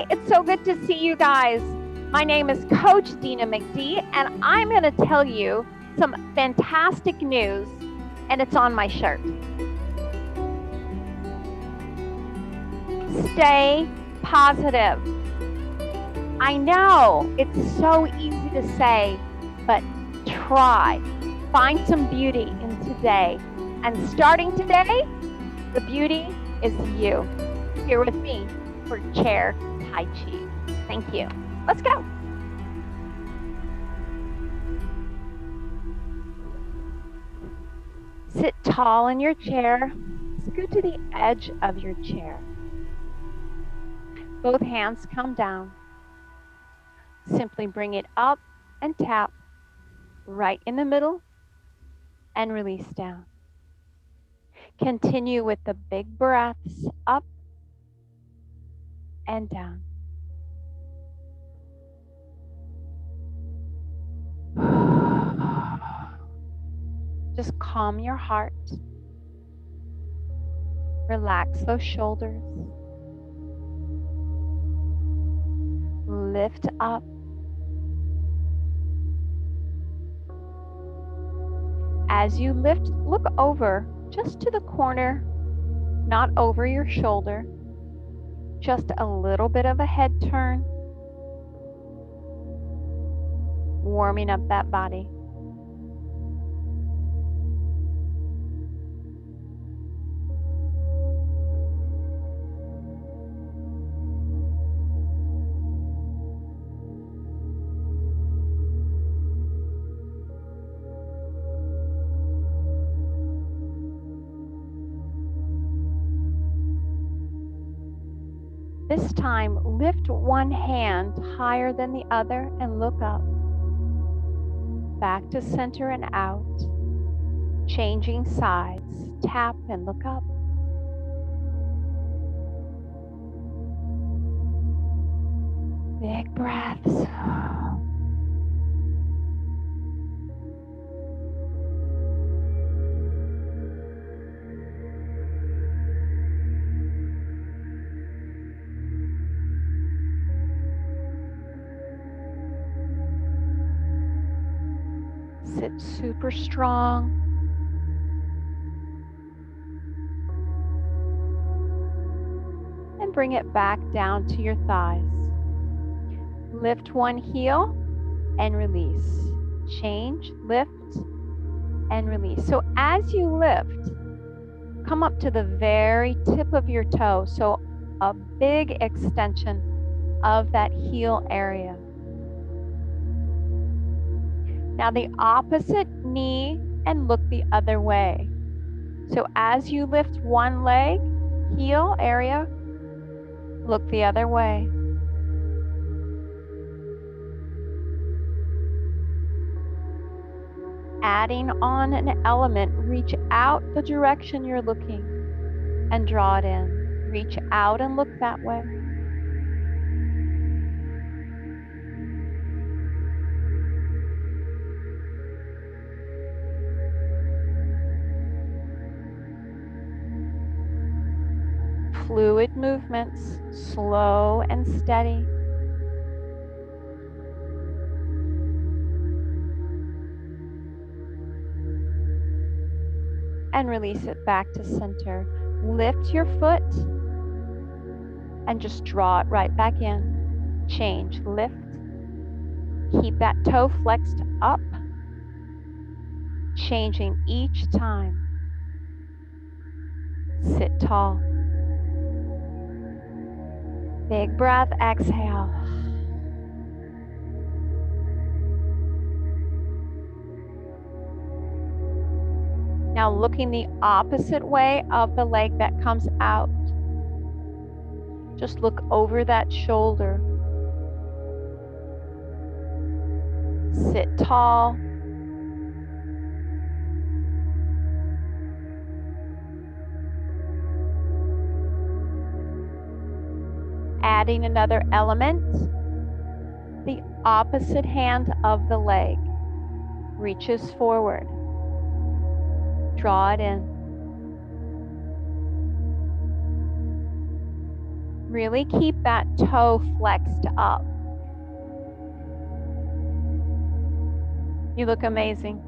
Hi, it's so good to see you guys. My name is Coach Dina McD, and I'm going to tell you some fantastic news, and it's on my shirt. Stay positive. I know it's so easy to say, but try. Find some beauty in today. And starting today, the beauty is you. Here with me for Chair Tai Chi. Thank you. Let's go. Sit tall in your chair. Scoot to the edge of your chair. Both hands come down. Simply bring it up and tap right in the middle and release down. Continue with the big breaths up and down. Just calm your heart. Relax those shoulders. Lift up. As you lift, look over just to the corner, not over your shoulder. Just a little bit of a head turn. Warming up that body. This time, lift one hand higher than the other and look up. Back to center and out. Changing sides. Tap and look up. Big breaths. Sit super strong. And bring it back down to your thighs. Lift one heel and release. Change, lift, and release. So as you lift, come up to the very tip of your toe. So a big extension of that heel area. Now the opposite knee and look the other way. So as you lift one leg, heel area, look the other way. Adding on an element, reach out the direction you're looking and draw it in. Reach out and look that way. Fluid movements, slow and steady. And release it back to center. Lift your foot and just draw it right back in. Change, lift. Keep that toe flexed up. Changing each time. Sit tall. Big breath, exhale. Now looking the opposite way of the leg that comes out. Just look over that shoulder. Sit tall. Adding another element, the opposite hand of the leg reaches forward. Draw it in. Really keep that toe flexed up. You look amazing.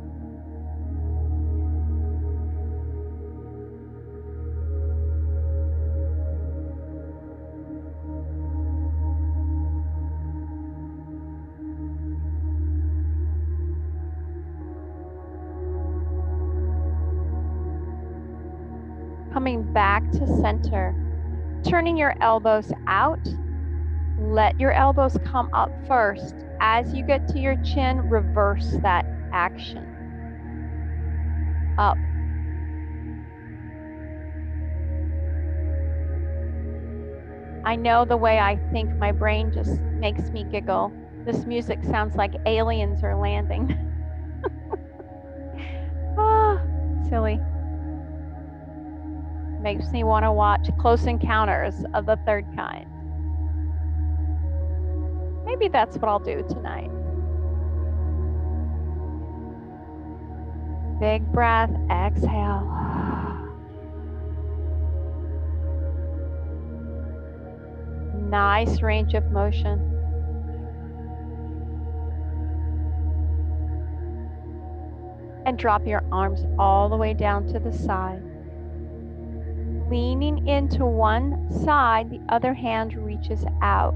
Coming back to center, turning your elbows out. Let your elbows come up first. As you get to your chin, reverse that action. Up. I know the way I think, my brain just makes me giggle. This music sounds like aliens are landing. Ah, silly. Makes me want to watch Close Encounters of the Third Kind. Maybe that's what I'll do tonight. Big breath, exhale. Nice range of motion. And drop your arms all the way down to the side. Leaning into one side, the other hand reaches out.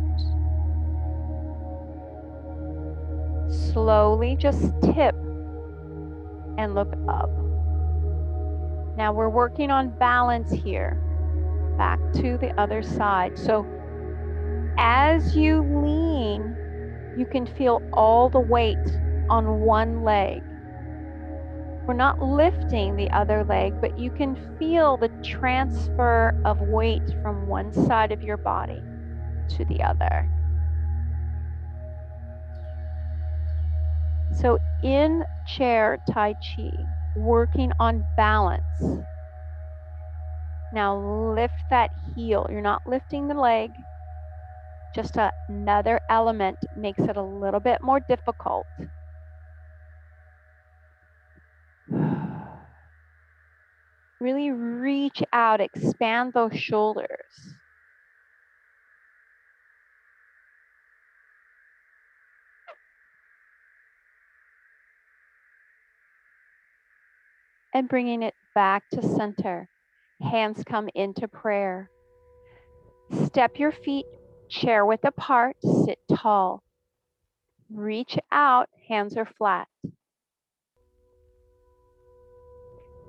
Slowly just tip and look up. Now we're working on balance here. Back to the other side. So as you lean, you can feel all the weight on one leg. We're not lifting the other leg, but you can feel the transfer of weight from one side of your body to the other. So in chair Tai Chi, working on balance. Now lift that heel. You're not lifting the leg. Just another element makes it a little bit more difficult. Really reach out, expand those shoulders. And bringing it back to center. Hands come into prayer. Step your feet chair width apart, sit tall. Reach out, hands are flat.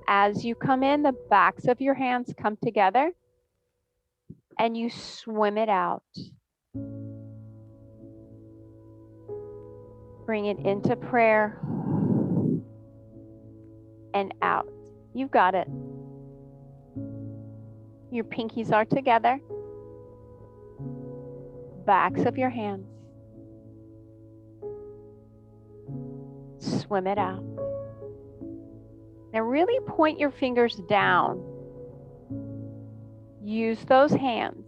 As you come in, the backs of your hands come together and you swim it out. Bring it into prayer and out. You've got it. Your pinkies are together. Backs of your hands. Swim it out. Now really point your fingers down. Use those hands.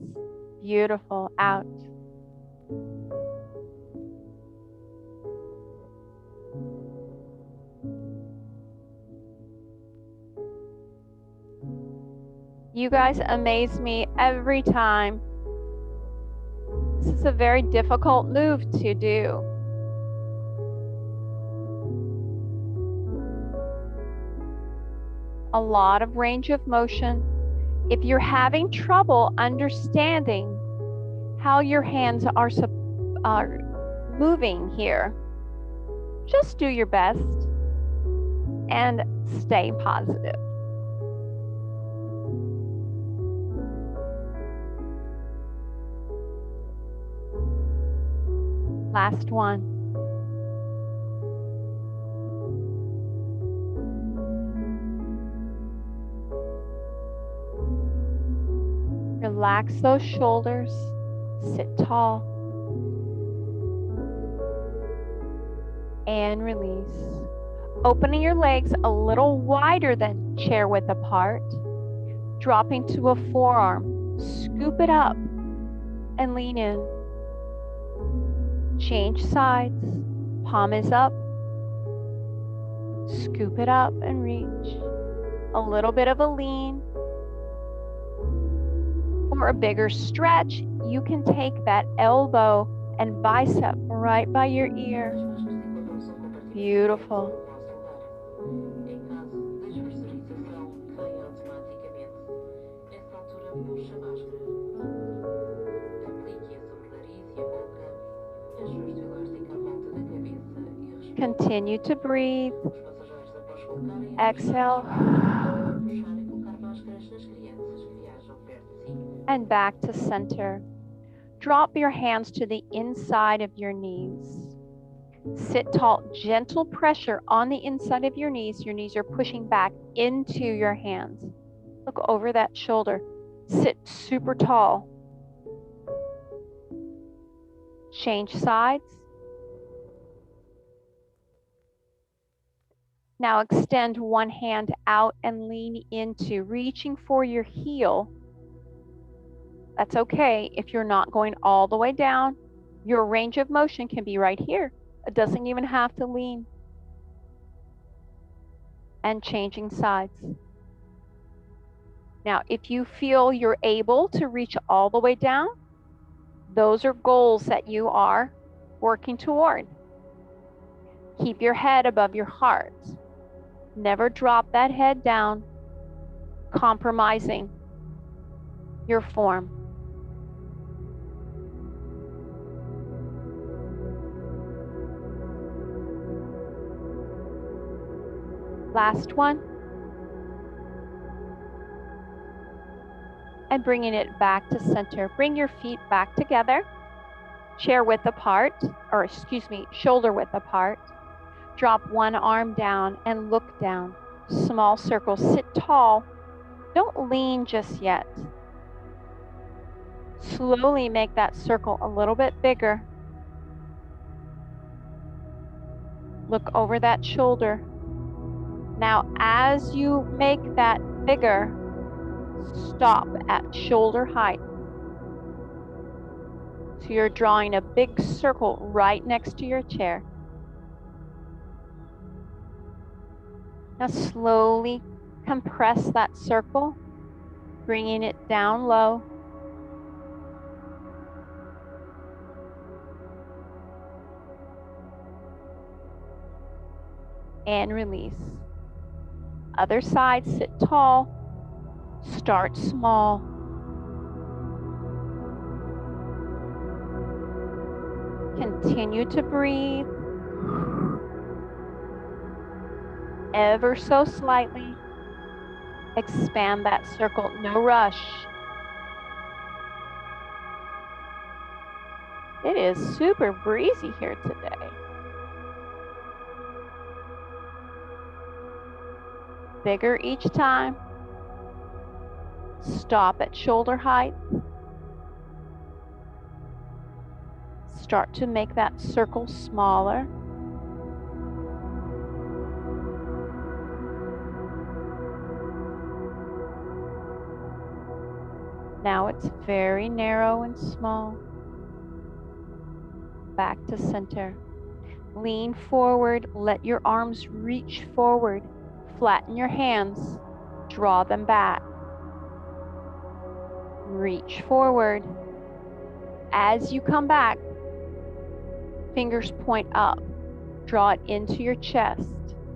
Beautiful. Out. You guys amaze me every time. This is a very difficult move to do. A lot of range of motion. If you're having trouble understanding how your hands are moving here, just do your best and stay positive. Last one. Relax those shoulders, sit tall, and release. Opening your legs a little wider than chair width apart, dropping to a forearm, scoop it up, and lean in. Change sides, palm is up, scoop it up and reach. A little bit of a lean. For a bigger stretch, you can take that elbow and bicep right by your ear. Beautiful. Continue to breathe. Exhale. And back to center. Drop your hands to the inside of your knees. Sit tall. Gentle pressure on the inside of your knees. Your knees are pushing back into your hands. Look over that shoulder. Sit super tall. Change sides. Now extend one hand out and lean into, reaching for your heel. That's okay if you're not going all the way down. Your range of motion can be right here. It doesn't even have to lean. And changing sides. Now, if you feel you're able to reach all the way down, those are goals that you are working toward. Keep your head above your heart. Never drop that head down, compromising your form. Last one. And bringing it back to center. Bring your feet back together. Chair width apart, or excuse me, shoulder width apart. Drop one arm down and look down. Small circle. Sit tall. Don't lean just yet. Slowly make that circle a little bit bigger. Look over that shoulder. Now, as you make that bigger, stop at shoulder height. So you're drawing a big circle right next to your chair. Now slowly compress that circle, bringing it down low. And release. Other side, sit tall, start small. Continue to breathe. Ever so slightly. Expand that circle, no rush. It is super breezy here today. Bigger each time. Stop at shoulder height. Start to make that circle smaller. Now it's very narrow and small. Back to center. Lean forward, let your arms reach forward. Flatten your hands, draw them back. Reach forward. As you come back, fingers point up. Draw it into your chest.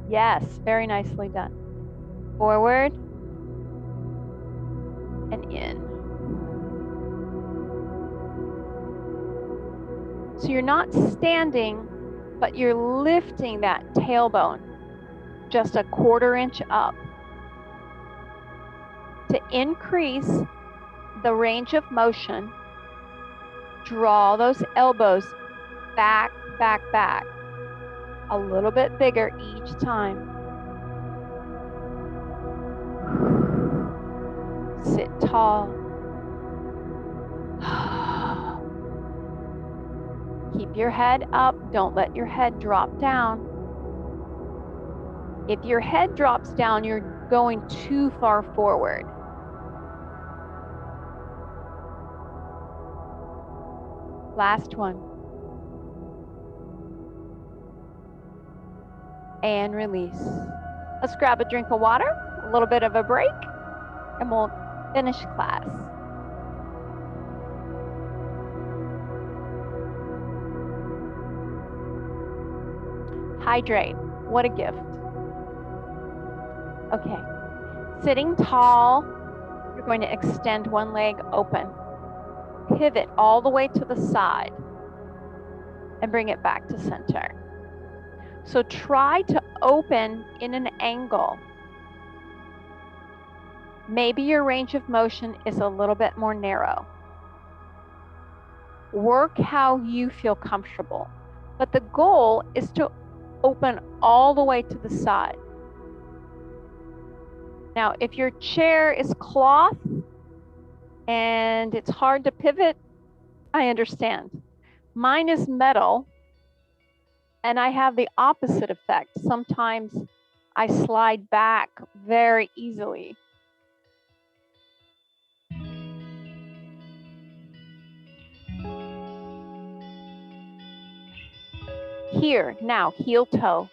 Yes, very nicely done. Forward and in. So you're not standing, but you're lifting that tailbone just a 1/4 inch up. To increase the range of motion, draw those elbows back, back, back. A little bit bigger each time. Sit tall. Keep your head up. Don't let your head drop down. If your head drops down, you're going too far forward. Last one. And release. Let's grab a drink of water, a little bit of a break, and we'll finish class. Hydrate. What a gift. Okay. Sitting tall, you're going to extend one leg open. Pivot all the way to the side and bring it back to center. So try to open in an angle. Maybe your range of motion is a little bit more narrow. Work how you feel comfortable, but the goal is to open all the way to the side. Now, if your chair is cloth and it's hard to pivot, I understand. Mine is metal, and I have the opposite effect. Sometimes I slide back very easily. Here, now, heel toe.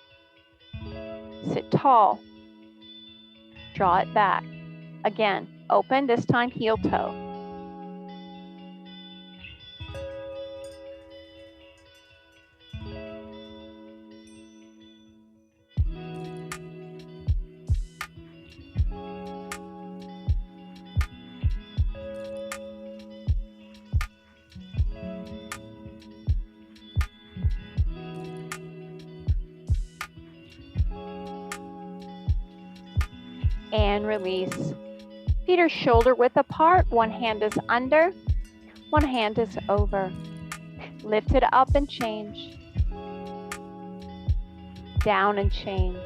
Sit tall. Draw it back. Again, open, this time heel toe. And release. Feet are shoulder width apart. One hand is under, one hand is over. Lift it up and change. Down and change.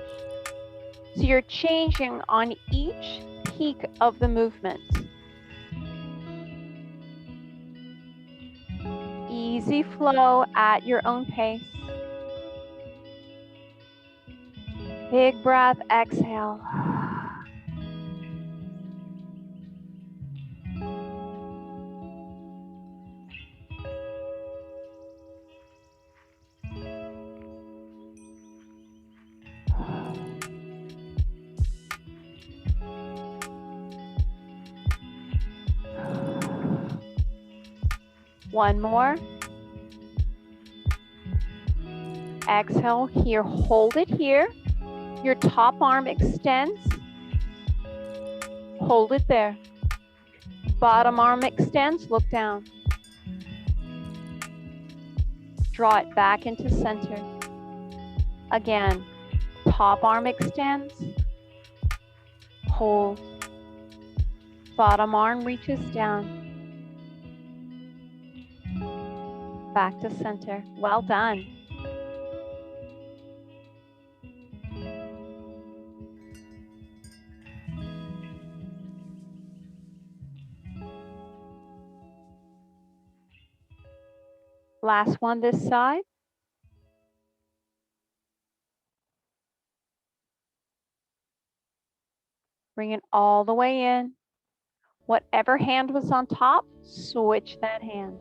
So you're changing on each peak of the movement. Easy flow at your own pace. Big breath, exhale. One more. Exhale here, hold it here. Your top arm extends. Hold it there. Bottom arm extends, look down. Draw it back into center. Again, top arm extends. Hold. Bottom arm reaches down. Back to center. Well done. Last one this side. Bring it all the way in. Whatever hand was on top, switch that hand.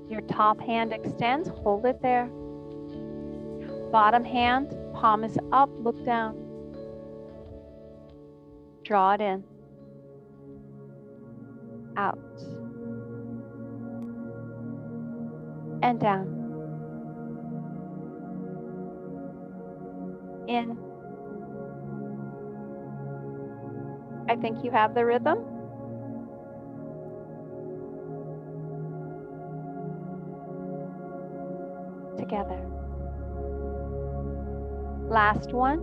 Your top hand extends, hold it there. Bottom hand, palm is up, look down. Draw it in. Out. And down. In. I think you have the rhythm. Together. Last one.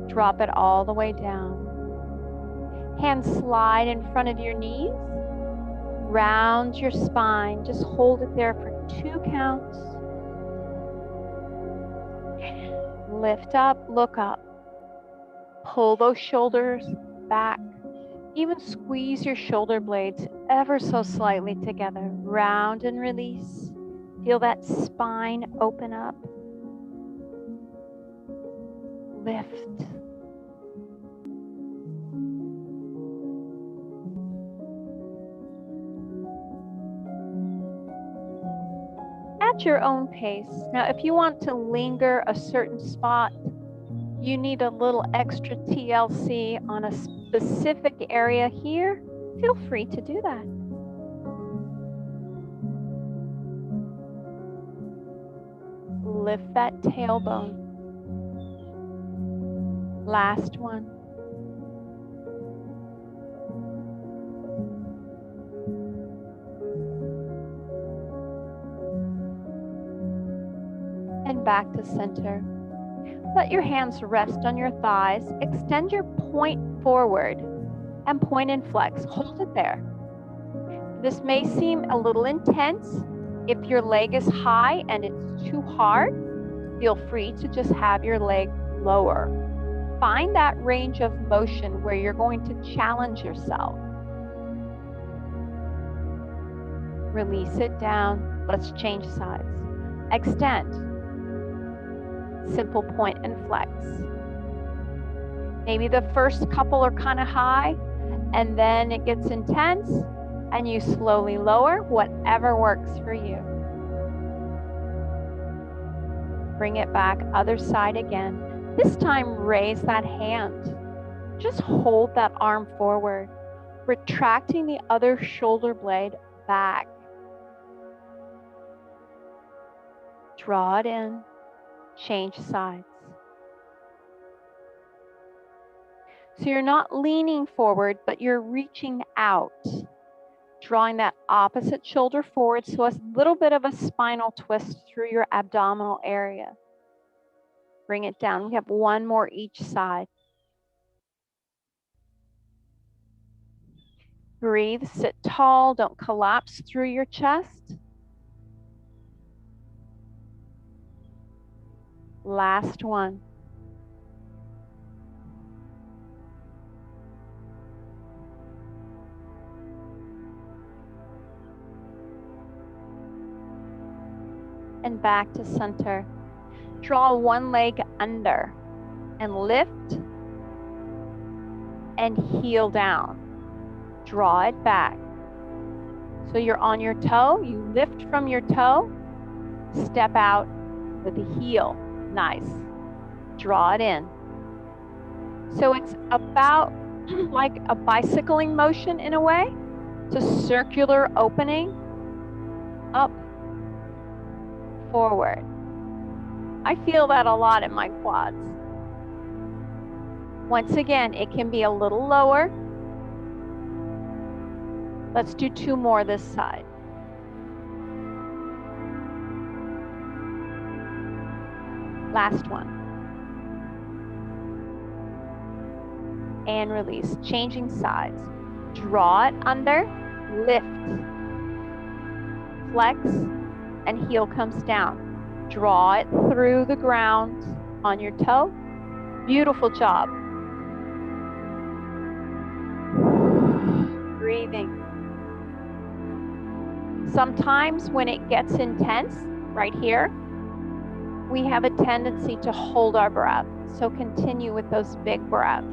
Drop it all the way down. Hands slide in front of your knees. Round your spine. Just hold it there for 2 counts. Lift up, look up. Pull those shoulders back. Even squeeze your shoulder blades ever so slightly together. Round and release. Feel that spine open up. Lift. At your own pace. Now, if you want to linger a certain spot, you need a little extra TLC on a specific area here, feel free to do that. Lift that tailbone. Last one. And back to center. Let your hands rest on your thighs. Extend your point forward and point and flex. Hold it there. This may seem a little intense. If your leg is high and it's too hard, feel free to just have your leg lower. Find that range of motion where you're going to challenge yourself. Release it down. Let's change sides. Extend. Simple point and flex. Maybe the first couple are kind of high and then it gets intense and you slowly lower, whatever works for you. Bring it back, other side again. This time, raise that hand. Just hold that arm forward, retracting the other shoulder blade back. Draw it in, change sides. So you're not leaning forward, but you're reaching out, drawing that opposite shoulder forward, so a little bit of a spinal twist through your abdominal area. Bring it down. We have one more each side. Breathe, sit tall, don't collapse through your chest. Last one. And back to center. Draw one leg under and lift and heel down. Draw it back. So you're on your toe, you lift from your toe, step out with the heel. Nice. Draw it in. So it's about like a bicycling motion in a way. It's a circular opening, up, forward. I feel that a lot in my quads. Once again, it can be a little lower. Let's do two more this side. Last one. And release, changing sides. Draw it under, lift, flex, and heel comes down. Draw it through the ground on your toe. Beautiful job. Breathing. Sometimes when it gets intense, right here, we have a tendency to hold our breath. So continue with those big breaths.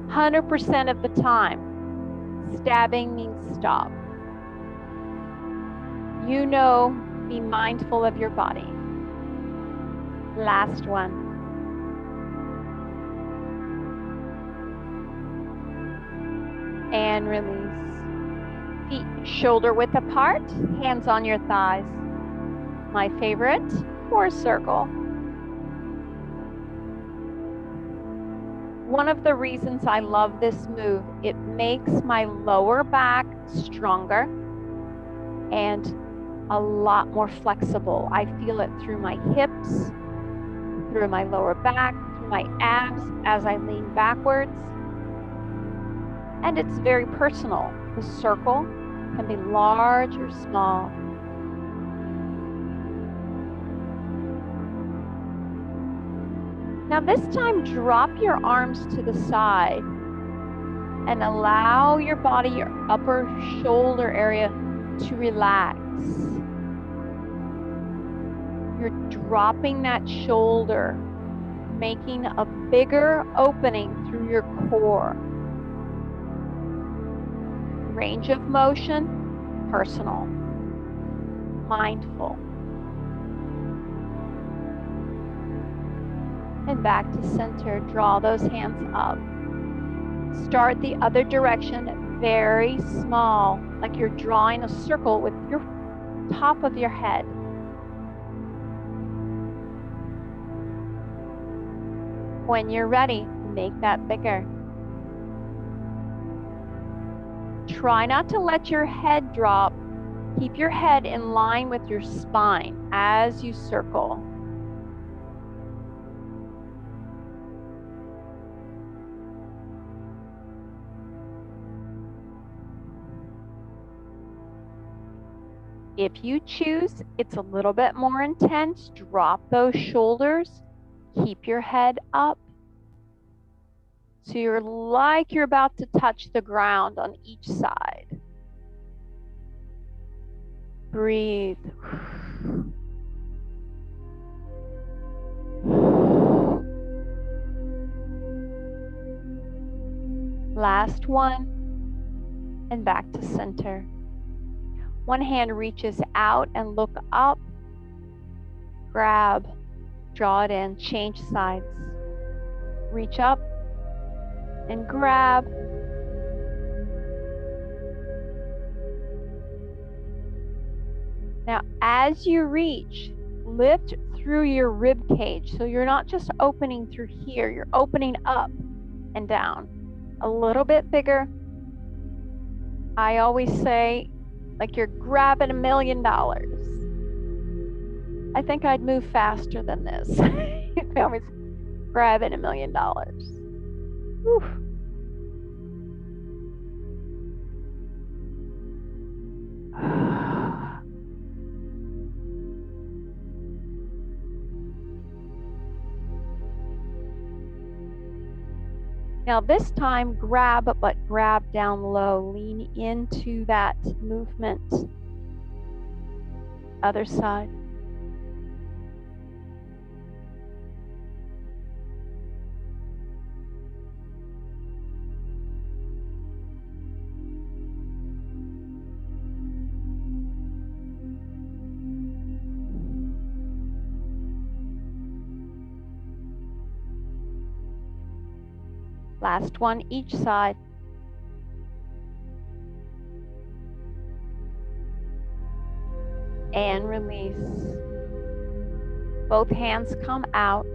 100% of the time, stabbing means stop. You know, be mindful of your body. Last one. And release. Feet shoulder width apart, hands on your thighs. My favorite, or circle. One of the reasons I love this move, it makes my lower back stronger and a lot more flexible. I feel it through my hips, through my lower back, through my abs as I lean backwards. And it's very personal. The circle can be large or small. Now this time, drop your arms to the side and allow your body, your upper shoulder area to relax. You're dropping that shoulder, making a bigger opening through your core. Range of motion, personal, mindful. And back to center, draw those hands up. Start the other direction very small, like you're drawing a circle with your top of your head. When you're ready, make that bigger. Try not to let your head drop. Keep your head in line with your spine as you circle. If you choose, it's a little bit more intense. Drop those shoulders. Keep your head up. So you're like you're about to touch the ground on each side. Breathe. Last one. And back to center. One hand reaches out and look up. Grab. Draw it in. Change sides. Reach up and grab. Now, as you reach, lift through your rib cage. So you're not just opening through here, you're opening up and down. A little bit bigger. I always say, like you're grabbing $1 million. I think I'd move faster than this. I always grabbing $1 million. Whew. Now this time, grab, but grab down low. Lean into that movement. Other side. Last one, each side. And release. Both hands come out.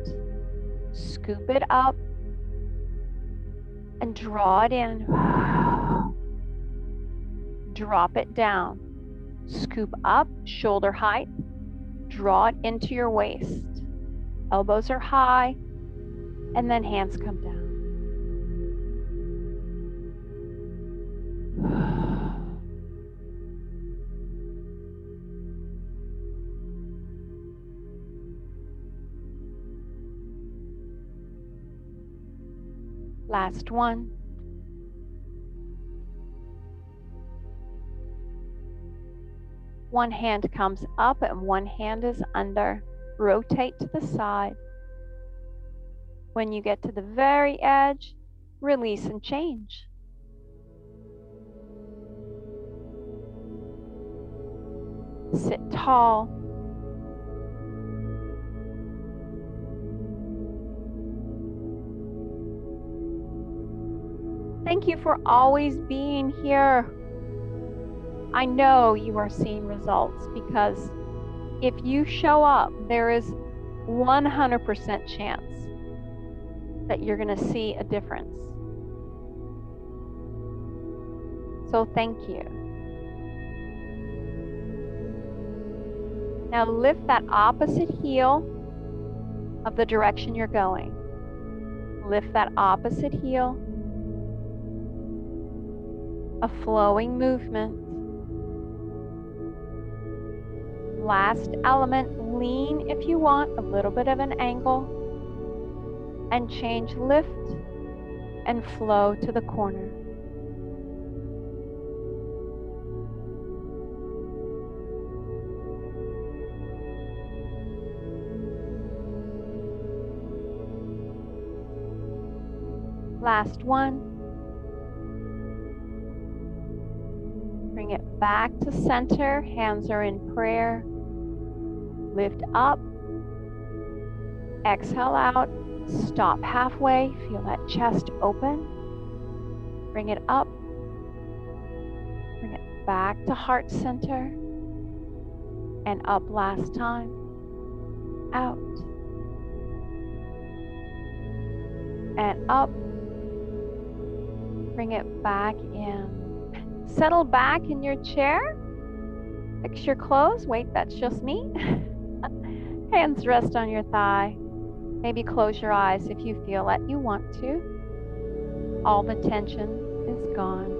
Scoop it up. And draw it in. Drop it down. Scoop up, shoulder height. Draw it into your waist. Elbows are high. And then hands come down. Last one. One hand comes up and one hand is under. Rotate to the side. When you get to the very edge, release and change. Sit tall. Thank you for always being here. I know you are seeing results because if you show up, there is 100% chance that you're going to see a difference. So thank you. Now lift that opposite heel of the direction you're going. Lift that opposite heel. A flowing movement. Last element, lean if you want, a little bit of an angle. And change lift and flow to the corner. Last one. Bring it back to center. Hands are in prayer. Lift up. Exhale out. Stop halfway. Feel that chest open. Bring it up. Bring it back to heart center. And up last time. Out. And up. Bring it back in. Settle back in your chair. Fix your clothes. Wait, that's just me. Hands rest on your thigh. Maybe close your eyes if you feel it. You want to. All the tension is gone.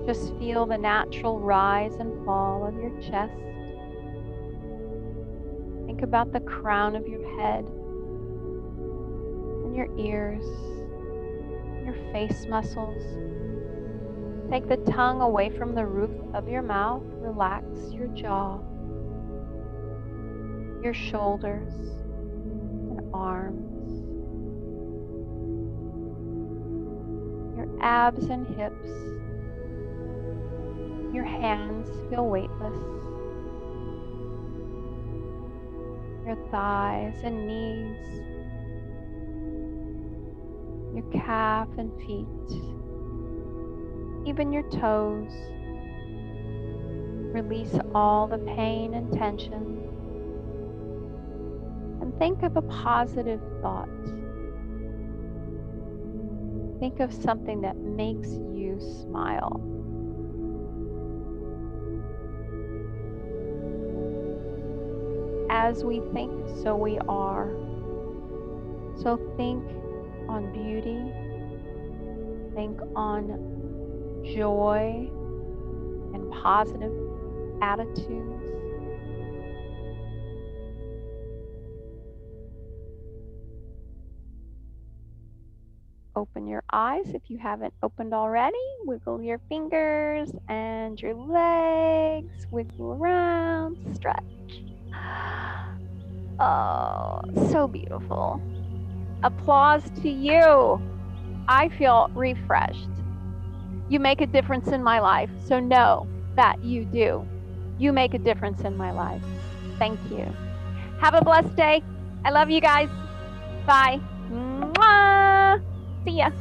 Just feel the natural rise and fall of your chest. Think about the crown of your head and your ears, your face muscles. Take the tongue away from the roof of your mouth. Relax your jaw, your shoulders and arms, your abs and hips. Your hands feel weightless. Your thighs and knees, your calf and feet, even your toes. Release all the pain and tension. And think of a positive thought. Think of something that makes you smile. As we think, so we are. So think on beauty. Think on joy and positive attitudes. Open your eyes if you haven't opened already. Wiggle your fingers and your legs. Wiggle around, stretch. Oh, so beautiful. Applause to you. I feel refreshed. You make a difference in my life, so know that you do. You make a difference in my life. Thank you. Have a blessed day. I love you guys. Bye. Mwah. See ya.